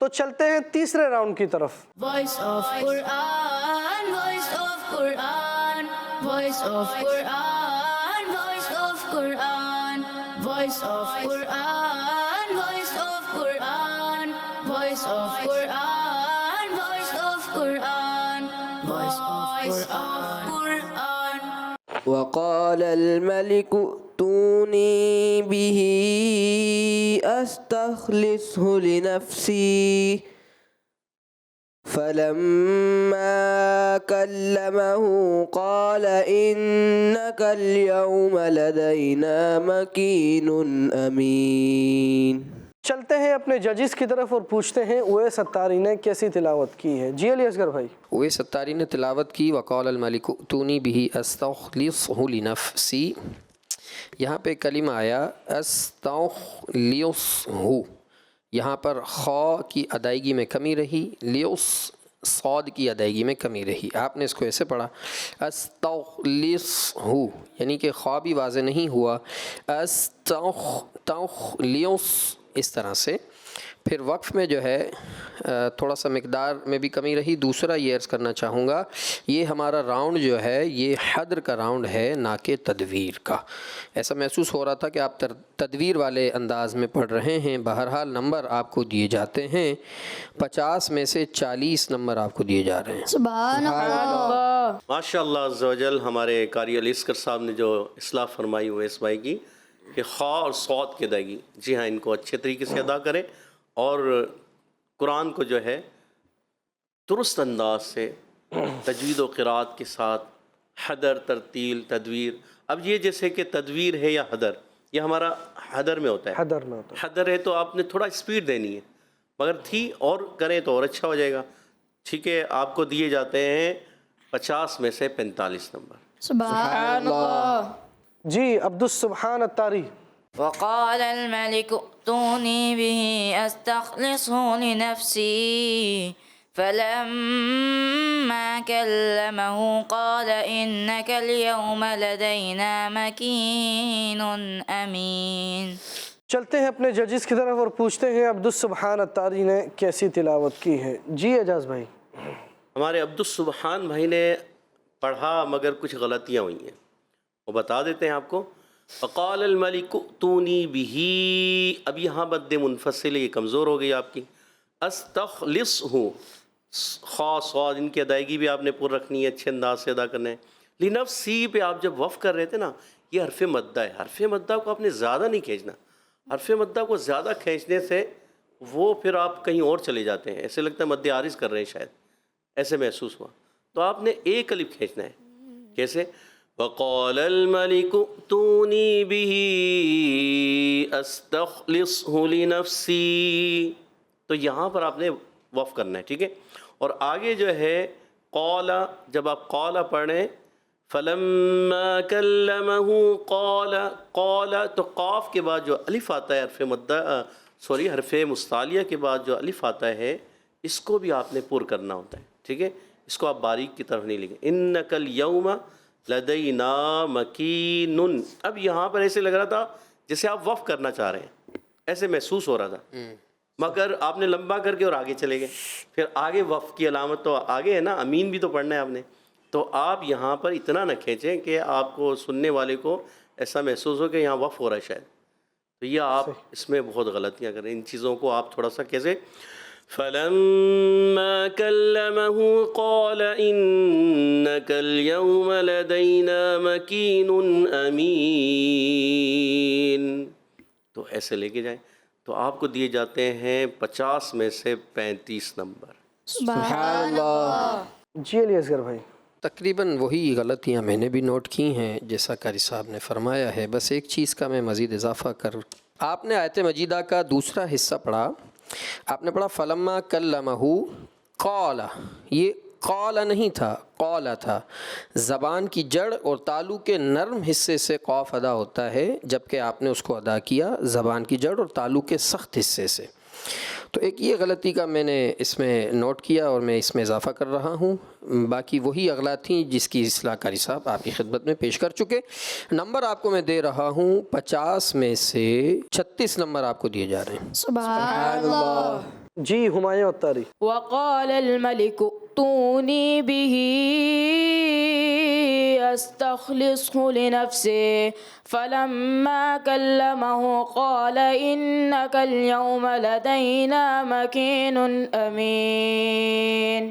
تو چلتے ہیں تیسرے راؤنڈ کی طرف. Voice of Quran, voice of Quran, voice of Quran, voice of Quran, voice of Quran, voice of Quran, voice of Quran, voice of Quran, voice of Quran. وقال الملك ائتوني به أستخلصه لنفسي فلما كلمه قال إنك اليوم لدينا مكين أمين. چلتے ہیں اپنے ججز کی طرف اور پوچھتے ہیں اویس الطاری نے کیسی تلاوت کی ہے. جی علی اصغر بھائی. اویس الطاری نے تلاوت کی وقال الملک ائتونی به استخلصه لنفسی. یہاں پہ کلمہ آیا استخلصہ، یہاں پر خا کی ادائیگی میں کمی رہی، لیوس صاد کی ادائیگی میں کمی رہی. آپ نے اس کو ایسے پڑھا استخلصہ، یعنی کہ خا بھی واضح نہیں ہوا، استخلص اس طرح سے. پھر وقف میں جو ہے تھوڑا سا مقدار میں بھی کمی رہی. دوسرا یہ عرض کرنا چاہوں گا، یہ ہمارا راؤنڈ جو ہے یہ حدر کا راؤنڈ ہے نہ کہ تدویر کا. ایسا محسوس ہو رہا تھا کہ آپ تدویر والے انداز میں پڑھ رہے ہیں. بہرحال نمبر آپ کو دیے جاتے ہیں 50 میں سے 40 نمبر آپ کو دیے جا رہے ہیں. سبحان اللہ. ماشاء اللہ عز و جل. ہمارے قاری علی اصغر صاحب نے جو اصلاح فرمائی ہوئے اس بھائی کی کہ خا اور صاد کی ادائیگی، جی ہاں، ان کو اچھے طریقے سے ادا کریں اور قرآن کو جو ہے درست انداز سے تجوید و قرات کے ساتھ حدر، ترتیل، تدویر. اب یہ جیسے کہ تدویر ہے یا حدر، یہ ہمارا حدر میں ہوتا ہے. حدر میں ہوتا حدر ہے تو آپ نے تھوڑا اسپیڈ دینی ہے، مگر تھی اور کریں تو اور اچھا ہو جائے گا. ٹھیک ہے، آپ کو دیے جاتے ہیں 50 میں سے 45 نمبر. سبحان اللہ. ہے. جی عبدالسبحان الطاری. وقال الملك ائتوني به أستخلصه لنفسي فلما كلمه قال إنك اليوم لدينا مكين أمين. چلتے ہیں اپنے ججز کی طرف اور پوچھتے ہیں عبدالسبحان الطاری نے کیسی تلاوت کی ہے. جی اعجاز بھائی. ہمارے عبدالسبحان بھائی نے پڑھا مگر کچھ غلطیاں ہوئی ہیں، وہ بتا دیتے ہیں آپ کو. فقال الملک ائتونی بہ، اب یہاں بد منفصل یہ کمزور ہو گئی آپ کی. استخلصہ، خا صاد ان کی ادائیگی بھی آپ نے پر رکھنی ہے، اچھے انداز سے ادا کرنا ہے. لنفسی پہ آپ جب وقف کر رہے تھے نا، یہ حرف مدہ ہے. حرف مدہ کو آپ نے زیادہ نہیں کھینچنا. حرف مدہ کو زیادہ کھینچنے سے وہ پھر آپ کہیں اور چلے جاتے ہیں، ایسے لگتا ہے مد عارض کر رہے ہیں شاید، ایسے محسوس ہوا. تو آپ نے ایک الف کھینچنا ہے. کیسے؟ وقال الملك ائتوني به استخلصه لنفسي، تو یہاں پر آپ نے وقف کرنا ہے. ٹھیک ہے، اور آگے جو ہے قال، جب آپ قال پڑھیں فلما كلمه قال، قال تو قاف کے بعد جو الف آتا ہے حرف مدہ، حرف مستعلیہ کے بعد جو الف آتا ہے اس کو بھی آپ نے پر کرنا ہوتا ہے. ٹھیک ہے، اس کو آپ باریک کی طرف نہیں لکھیں. انک اليوم لدینا مکین. اب یہاں پر ایسے لگ رہا تھا جیسے آپ وقف کرنا چاہ رہے ہیں، ایسے محسوس ہو رہا تھا، مگر آپ نے لمبا کر کے اور آگے چلے گئے. پھر آگے وقف کی علامت تو آگے ہے نا، امین بھی تو پڑھنا ہے آپ نے. تو آپ یہاں پر اتنا نہ کھینچیں کہ آپ کو سننے والے کو ایسا محسوس ہو کہ یہاں وقف ہو رہا ہے شاید. تو یہ آپ اس میں بہت غلطیاں کریں. ان چیزوں کو آپ تھوڑا سا کیسے فلما كلمه قال إنك اليوم لدينا مكين أمين، تو ایسے لے کے جائیں. تو آپ کو دیے جاتے ہیں 50 میں سے 35 نمبر. سبحان اللہ. جی علی اصغر بھائی. تقریباً وہی غلطیاں میں نے بھی نوٹ کی ہیں جیسا قاری صاحب نے فرمایا ہے. بس ایک چیز کا میں مزید اضافہ کر، آپ نے آیت مجیدہ کا دوسرا حصہ پڑھا، آپ نے پڑھا فلما کلمہ قال، یہ قال نہیں تھا، قال تھا. زبان کی جڑ اور تالو کے نرم حصے سے قاف ادا ہوتا ہے، جبکہ آپ نے اس کو ادا کیا زبان کی جڑ اور تالو کے سخت حصے سے. تو ایک یہ غلطی کا میں نے اس میں نوٹ کیا اور میں اس میں اضافہ کر رہا ہوں. باقی وہی اغلاط تھیں جس کی اصلاح قاری صاحب آپ کی خدمت میں پیش کر چکے. نمبر آپ کو میں دے رہا ہوں 50 میں سے 36 نمبر آپ کو دیے جا رہے ہیں. سبحان اللہ. جی ہمایوں الطاری. وقال الملك ائتوني به استخلصه لنفسي فلما كلمه قال إنك اليوم لدينا مكين أمين.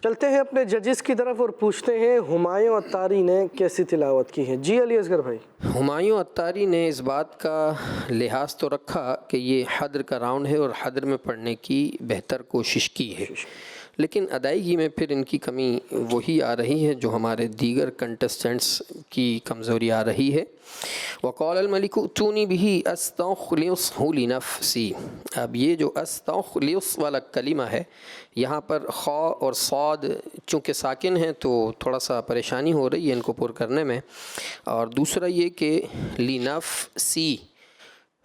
چلتے ہیں اپنے ججز کی طرف اور پوچھتے ہیں ہمایوں الطاری نے کیسی تلاوت کی ہے. جی علی اصغر بھائی. ہمایوں الطاری نے اس بات کا لحاظ تو رکھا کہ یہ حدر کا راؤنڈ ہے اور حدر میں پڑھنے کی بہتر کوشش کی ہے، لیکن ادائیگی میں پھر ان کی کمی وہی آ رہی ہے جو ہمارے دیگر کنٹسٹنٹس کی کمزوری آ رہی ہے. وقال الملک ائتونی بہ استخلصہ لنفسی. اب یہ جو استخلص والا کلمہ ہے، یہاں پر خا اور صاد چونکہ ساکن ہیں تو تھوڑا سا پریشانی ہو رہی ہے ان کو پر کرنے میں. اور دوسرا یہ کہ لنفسی،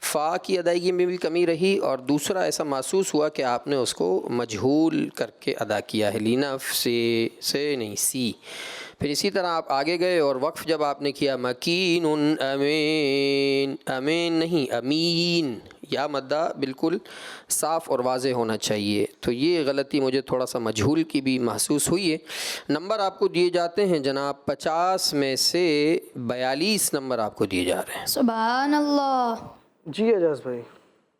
فا کی ادائیگی میں بھی کمی رہی، اور دوسرا ایسا محسوس ہوا کہ آپ نے اس کو مجہول کر کے ادا کیا ہے، لنفسی سے نہیں سی. پھر اسی طرح آپ آگے گئے اور وقف جب آپ نے کیا مکین امین، امین نہیں امین، یا مدہ بالکل صاف اور واضح ہونا چاہیے. تو یہ غلطی مجھے تھوڑا سا مجہول کی بھی محسوس ہوئی ہے. نمبر آپ کو دیے جاتے ہیں جناب 50 میں سے 42 نمبر آپ کو دیے جا رہے ہیں. سبحان اللہ. جی اعجاز بھائی.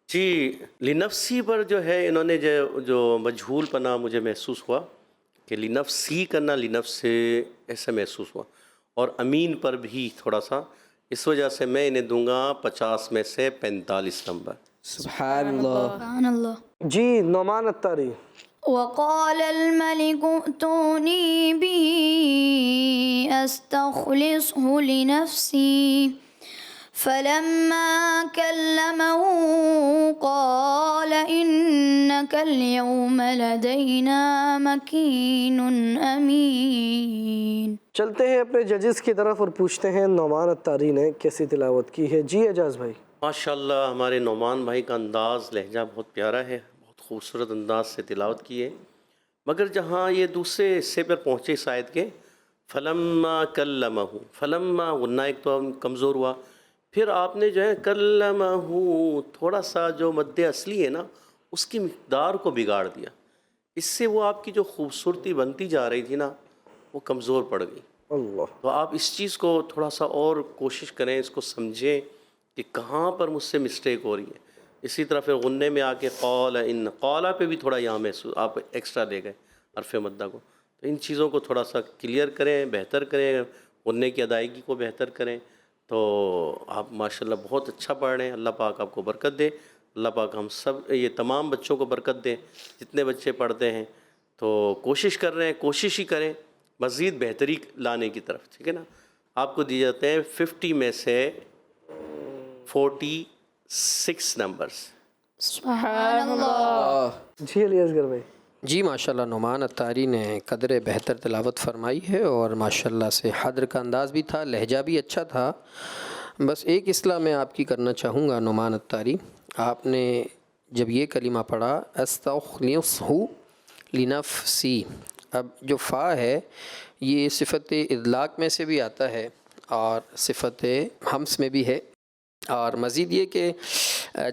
جی لنفسی پر جو ہے انہوں نے جو مجہول پنا مجھے محسوس ہوا کہ لنفسی کرنا لنفس سے ایسا محسوس ہوا، اور امین پر بھی تھوڑا سا، اس وجہ سے میں انہیں دوں گا 50 میں سے 45 نمبر. سبحان اللہ سبحان اللہ. جی نعمان الطاری. وقال الملك ائتوني به أستخلصه لنفسي فلما كلمه قال إنك اليوم لدينا مكين أمين. چلتے ہیں اپنے ججز کی طرف اور پوچھتے ہیں نعمان الطاری نے کیسی تلاوت کی ہے. جی اعجاز بھائی. ماشاءاللہ ہمارے نعمان بھائی کا انداز لہجہ بہت پیارا ہے، بہت خوبصورت انداز سے تلاوت کی ہے. مگر جہاں یہ دوسرے حصے پر پہنچے اس آیت کے فلما کلمہ، فلما غنہ ایک تو کمزور ہوا، پھر آپ نے جو ہے کلمہ تھوڑا سا جو مد اصلی ہے نا اس کی مقدار کو بگاڑ دیا. اس سے وہ آپ کی جو خوبصورتی بنتی جا رہی تھی نا وہ کمزور پڑ گئی. اللہ. تو آپ اس چیز کو تھوڑا سا اور کوشش کریں، اس کو سمجھیں کہ کہاں پر مجھ سے مسٹیک ہو رہی ہے. اسی طرح پھر غنّے میں آ کے قال ان، قالا پہ بھی تھوڑا یہاں محسوس آپ ایکسٹرا دے گئے حرف مدہ کو. تو ان چیزوں کو تھوڑا سا کلیئر کریں، بہتر کریں، غنّے کی ادائیگی کو بہتر کریں. تو آپ ماشاءاللہ بہت اچھا پڑھ رہے ہیں. اللہ پاک آپ کو برکت دے. اللہ پاک ہم سب یہ تمام بچوں کو برکت دے جتنے بچے پڑھتے ہیں. تو کوشش کر رہے ہیں، کوشش ہی کریں مزید بہتری لانے کی طرف. ٹھیک ہے نا. آپ کو دیے جاتے ہیں 50 میں سے 46 نمبرز. سبحان اللہ. جی علی اصغر بھائی. جی ماشاءاللہ نعمان الطاری نے قدر بہتر تلاوت فرمائی ہے اور ماشاءاللہ سے حدر کا انداز بھی تھا، لہجہ بھی اچھا تھا. بس ایک اصلاح میں آپ کی کرنا چاہوں گا نعمان الطاری. آپ نے جب یہ کلمہ پڑھا استخلصہ لنفسی، اب جو فا ہے یہ صفت اطلاق میں سے بھی آتا ہے اور صفت ہمس میں بھی ہے. اور مزید یہ کہ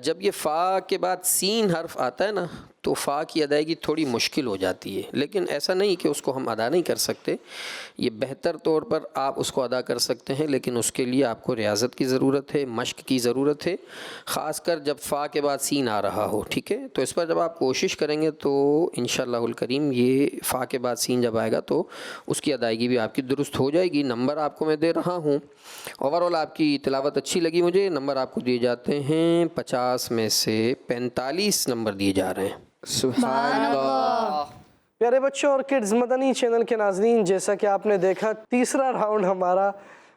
جب یہ فا کے بعد سین حرف آتا ہے نا تو فا کی ادائیگی تھوڑی مشکل ہو جاتی ہے، لیکن ایسا نہیں کہ اس کو ہم ادا نہیں کر سکتے. یہ بہتر طور پر آپ اس کو ادا کر سکتے ہیں، لیکن اس کے لیے آپ کو ریاضت کی ضرورت ہے، مشق کی ضرورت ہے، خاص کر جب فا کے بعد سین آ رہا ہو. ٹھیک ہے، تو اس پر جب آپ کوشش کریں گے تو انشاءاللہ الکریم یہ فا کے بعد سین جب آئے گا تو اس کی ادائیگی بھی آپ کی درست ہو جائے گی. نمبر آپ کو میں دے رہا ہوں. اوورآل آپ کی تلاوت اچھی لگی مجھے. نمبر آپ کو دیے جاتے ہیں 50 میں سے 45 نمبر دیے جا رہے ہیں. سبحان اللہ. پیارے بچوں اور کڈز مدنی چینل کے ناظرین، جیسا کہ آپ نے دیکھا تیسرا راؤنڈ ہمارا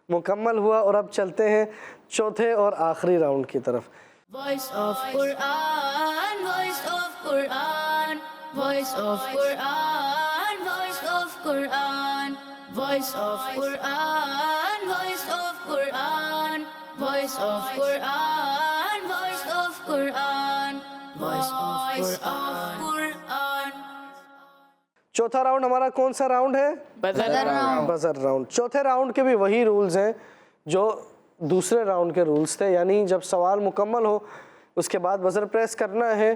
مکمل ہوا اور اب چلتے ہیں چوتھے اور آخری راؤنڈ کی طرف. Voice of Quran, voice of Quran, voice of Quran, voice of Quran, voice of Quran, voice of Quran, voice of Quran, voice of Quran, voice of Quran. چوتھا راؤنڈ ہمارا کون سا راؤنڈ ہے؟ Buzzer round. چوتھے round کے بھی وہی rules ہیں جو دوسرے راؤنڈ کے رولز تھے، یعنی جب سوال مکمل ہو اس کے بعد بزر پریس کرنا ہے.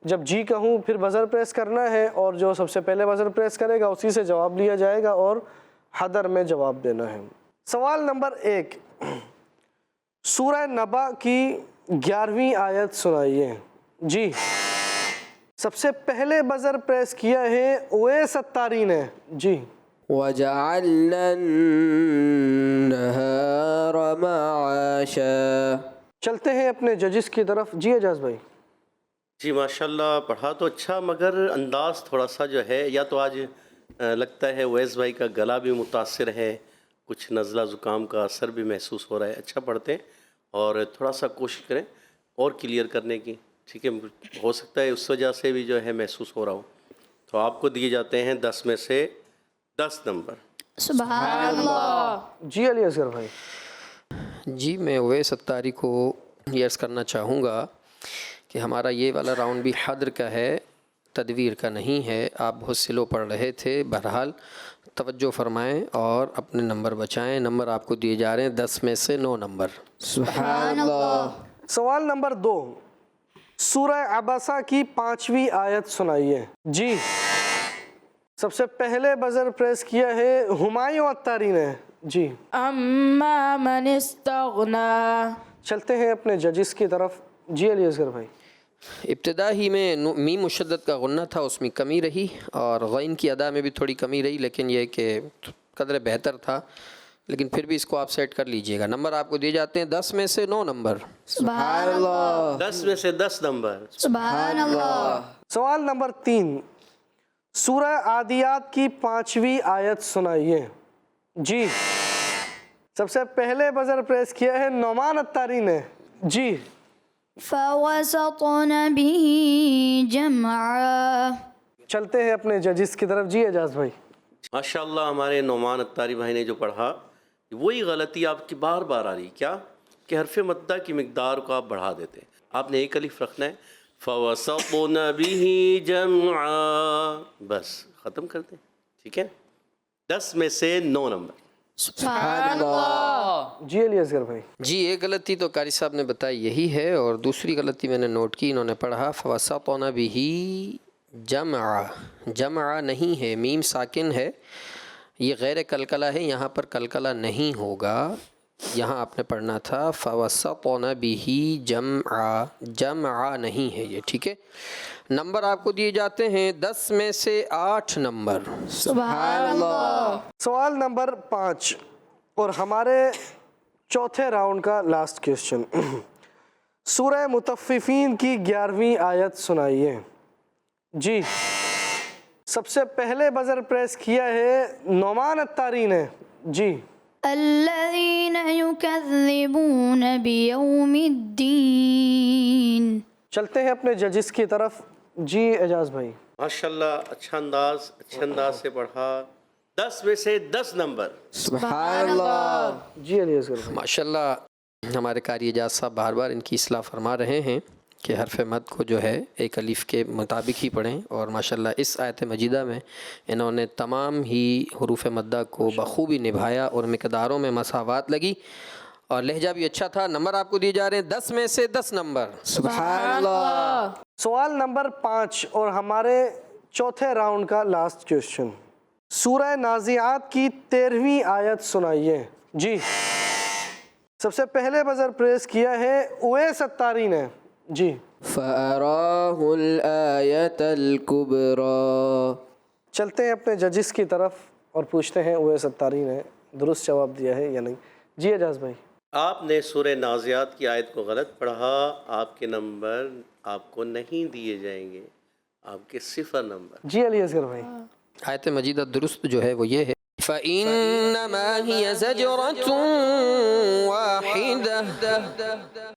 جب جی کہوں پھر بزر پریس کرنا ہے اور جو سب سے پہلے بزر پریس کرے گا اسی سے جواب لیا جائے گا اور حدر میں جواب دینا ہے. سوال نمبر 1، سورہ نبا کی 11ویں آیت سنائیے. جی سب سے پہلے بزر پریس کیا ہے اویس الطاری نے. جی وَجَعَلْنَا النَّهَارَ مَعَاشًا. چلتے ہیں اپنے ججز کی طرف. جی اعجاز بھائی. جی ماشاءاللہ پڑھا تو اچھا مگر انداز تھوڑا سا جو ہے، یا تو آج لگتا ہے اویس بھائی کا گلا بھی متاثر ہے، کچھ نزلہ زکام کا اثر بھی محسوس ہو رہا ہے. اچھا پڑھتے ہیں اور تھوڑا سا کوشش کریں اور کلیئر کرنے کی. ٹھیک ہے، ہو سکتا ہے اس وجہ سے بھی جو ہے محسوس ہو رہا ہو. تو آپ کو دیے جاتے ہیں 10 میں سے 10 نمبر. سبحان اللہ. جی علی اصغر بھائی. جی میں اویس الطاری کو یہ عرض کرنا چاہوں گا کہ ہمارا یہ والا راؤنڈ بھی حدر کا ہے، تدویر کا نہیں ہے. آپ بہت سلو پڑھ رہے تھے. بہرحال توجہ فرمائیں اور اپنے نمبر بچائیں. نمبر آپ کو دیے جا رہے ہیں 10 میں سے 9 نمبر. سبحان اللہ. سوال نمبر 2، سورہ عبسہ کی 5ویں آیت سنائیے. جی سب سے پہلے بزر پریس کیا ہے ہمایوں الطاری نے. جی اما من استغنا. چلتے ہیں اپنے ججز کی طرف. جی علی اصغر بھائی. ابتدا ہی میں میم مشدد کا غنہ تھا، اس میں کمی رہی اور غین کی ادا میں بھی تھوڑی کمی رہی، لیکن یہ کہ قدر بہتر تھا. لیکن پھر بھی اس کو آپ سیٹ کر لیجئے گا۔ نمبر آپ کو دیے جاتے ہیں 10 میں سے 9 نمبر۔ سبحان اللہ 10 میں سے 10 نمبر۔ سبحان اللہ سوال نمبر 3، سورہ عادیات کی 5ویں آیت سنائیے۔ جی سب سے پہلے بزر پریس کیا ہے نعمان الطاری نے۔ جی فوسطن به جمعا، چلتے ہیں اپنے ججز کی طرف۔ جی اعجاز بھائی۔ ماشاءاللہ ہمارے نعمان الطاری بھائی نے جو پڑھا وہی غلطی آپ کی بار بار آ رہی، کیا کہ حرف مدہ کی مقدار کو آپ بڑھا دیتے ہیں۔ آپ نے ایک الف رکھنا ہے، فَوَسَطْنَ بِهِ جَمْعًا، بس ختم کر دیں، ٹھیک ہے۔ 10 میں سے 9 نمبر۔ سبحان اللہ، جی علی اصغر بھائی۔ جی ایک غلطی تو قاری صاحب نے بتائی یہی ہے، اور دوسری غلطی میں نے نوٹ کی، انہوں نے پڑھا فَوَسَطْنَ بِهِ جَمْعًا، جمع نہیں ہے، میم ساکن ہے، یہ غیر کلکلہ ہے، یہاں پر کلکلہ نہیں ہوگا، یہاں آپ نے پڑھنا تھا فَوَسَطْنَ بِهِ جَمْعًا، جمع نہیں ہے یہ، ٹھیک ہے۔ نمبر آپ کو دیے جاتے ہیں 10 میں سے 8 نمبر۔ سبحان اللہ، سوال نمبر 5 اور ہمارے چوتھے راؤنڈ کا لاسٹ کویسچن، سورہ مطففین کی 11ویں آیت سنائیے۔ جی سب سے پہلے بزر پریس کیا ہے نعمان الطاری نے۔ جی الذین یکذبون بیوم الدین، چلتے ہیں اپنے ججز کی طرف۔ جی اعجاز بھائی۔ ماشاءاللہ اچھے انداز سے پڑھا، 10 میں سے 10 نمبر۔ سبحان اللہ جی علی اصغر بھائی۔ ماشاءاللہ ہمارے قاری اعجاز صاحب بار بار ان کی اصلاح فرما رہے ہیں کہ حرف مد کو جو ہے ایک الف کے مطابق ہی پڑھیں، اور ماشاءاللہ اس آیت مجیدہ میں انہوں نے تمام ہی حروف مدہ کو بخوبی نبھایا، اور مقداروں میں مساوات لگی، اور لہجہ بھی اچھا تھا۔ نمبر آپ کو دیے جا رہے ہیں 10 میں سے 10 نمبر۔ سبحان اللہ سوال نمبر 5 اور ہمارے چوتھے راؤنڈ کا لاسٹ کویسچن، سورہ نازعات کی 13ویں آیت سنائیے۔ جی سب سے پہلے بزر پریس کیا ہے اویس الطاری نے۔ جی فَأَرَاهُ الْآيَةَ الْكُبْرَى، چلتے ہیں اپنے ججز کی طرف اور پوچھتے ہیں اویس الطاری نے درست جواب دیا ہے یا نہیں۔ جی اعجاز بھائی۔ آپ نے سورہ نازعات کی آیت کو غلط پڑھا، آپ کے نمبر آپ کو نہیں دیے جائیں گے، آپ کے 0 نمبر۔ جی علی اصغر بھائی۔ آیت مجیدہ درست جو ہے وہ یہ ہے فَإِنَّمَا هِيَ زَجْرَةٌ وَاحِدَةٌ۔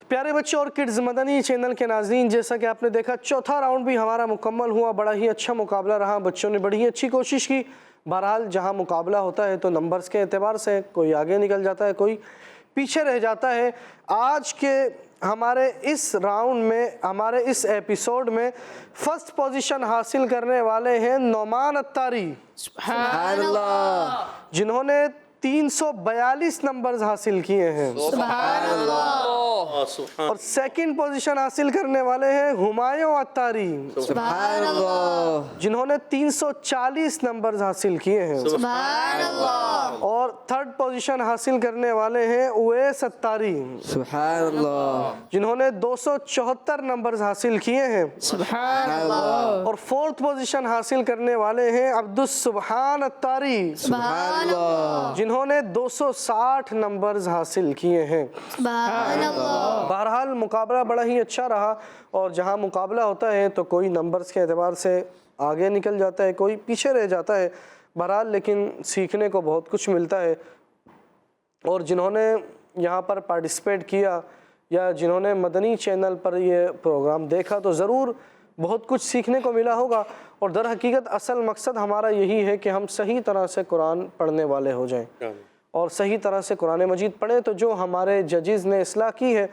پیارے بچے اور کڈز مدنی چینل کے ناظرین، جیسا کہ آپ نے دیکھا چوتھا راؤنڈ بھی ہمارا مکمل ہوا، بڑا ہی اچھا مقابلہ رہا، بچوں نے بڑی ہی اچھی کوشش کی۔ بہرحال جہاں مقابلہ ہوتا ہے تو نمبرز کے اعتبار سے کوئی آگے نکل جاتا ہے، کوئی پیچھے رہ جاتا ہے۔ آج کے ہمارے اس راؤنڈ میں، ہمارے اس ایپیسوڈ میں فرسٹ پوزیشن حاصل کرنے والے ہیں نعمان الطاری، سبحان اللہ جنہوں نے 342 نمبرز حاصل کیے ہیں، سبحان اللہ، اور سیکنڈ پوزیشن حاصل کرنے والے ہیں ہمایوں الطاری، سبحان اللہ، جنہوں نے 340 نمبرز حاصل کیے ہیں، سبحان اللہ، اور تھرڈ پوزیشن حاصل کرنے والے ہیں اویس الطاری، سبحان اللہ جنہوں نے 274 نمبرز حاصل کیے ہیں، سبحان اللہ، اور فورتھ پوزیشن حاصل کرنے والے ہیں عبدالسبحان الطاری، سبحان اللہ، جنہوں نے 260 نمبرز حاصل کیے ہیں۔ سبحان اللہ۔ بہرحال مقابلہ بڑا ہی اچھا رہا، اور جہاں مقابلہ ہوتا ہے تو کوئی نمبرز کے اعتبار سے آگے نکل جاتا ہے، کوئی پیچھے رہ جاتا ہے، بہرحال لیکن سیکھنے کو بہت کچھ ملتا ہے۔ اور جنہوں نے یہاں پر پارٹیسپیٹ کیا یا جنہوں نے مدنی چینل پر یہ پروگرام دیکھا تو ضرور بہت کچھ سیکھنے کو ملا ہوگا، اور در حقیقت اصل مقصد ہمارا یہی ہے کہ ہم صحیح طرح سے قرآن پڑھنے والے ہو جائیں اور صحیح طرح سے قرآن مجید پڑھیں۔ تو جو ہمارے ججز نے اصلاح کی ہے،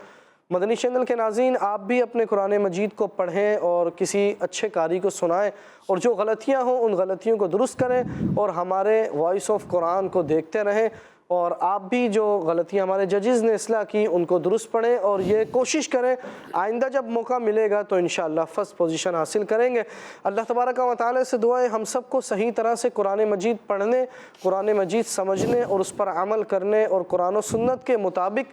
مدنی چینل کے ناظرین آپ بھی اپنے قرآن مجید کو پڑھیں اور کسی اچھے قاری کو سنائیں، اور جو غلطیاں ہوں ان غلطیوں کو درست کریں، اور ہمارے وائس آف قرآن کو دیکھتے رہیں، اور آپ بھی جو غلطیاں ہمارے ججز نے اصلاح کی ان کو درست پڑھیں، اور یہ کوشش کریں آئندہ جب موقع ملے گا تو انشاءاللہ فرسٹ پوزیشن حاصل کریں گے۔ اللہ تبارک و تعالی سے دعا ہے ہم سب کو صحیح طرح سے قرآن مجید پڑھنے، قرآن مجید سمجھنے اور اس پر عمل کرنے، اور قرآن و سنت کے مطابق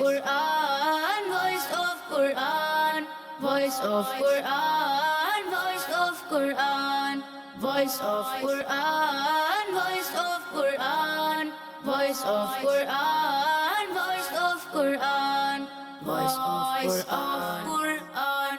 Quran, voice of Quran, voice of Quran, voice of Quran, voice of Quran, voice of Quran, voice of Quran, voice of Quran, voice of Quran.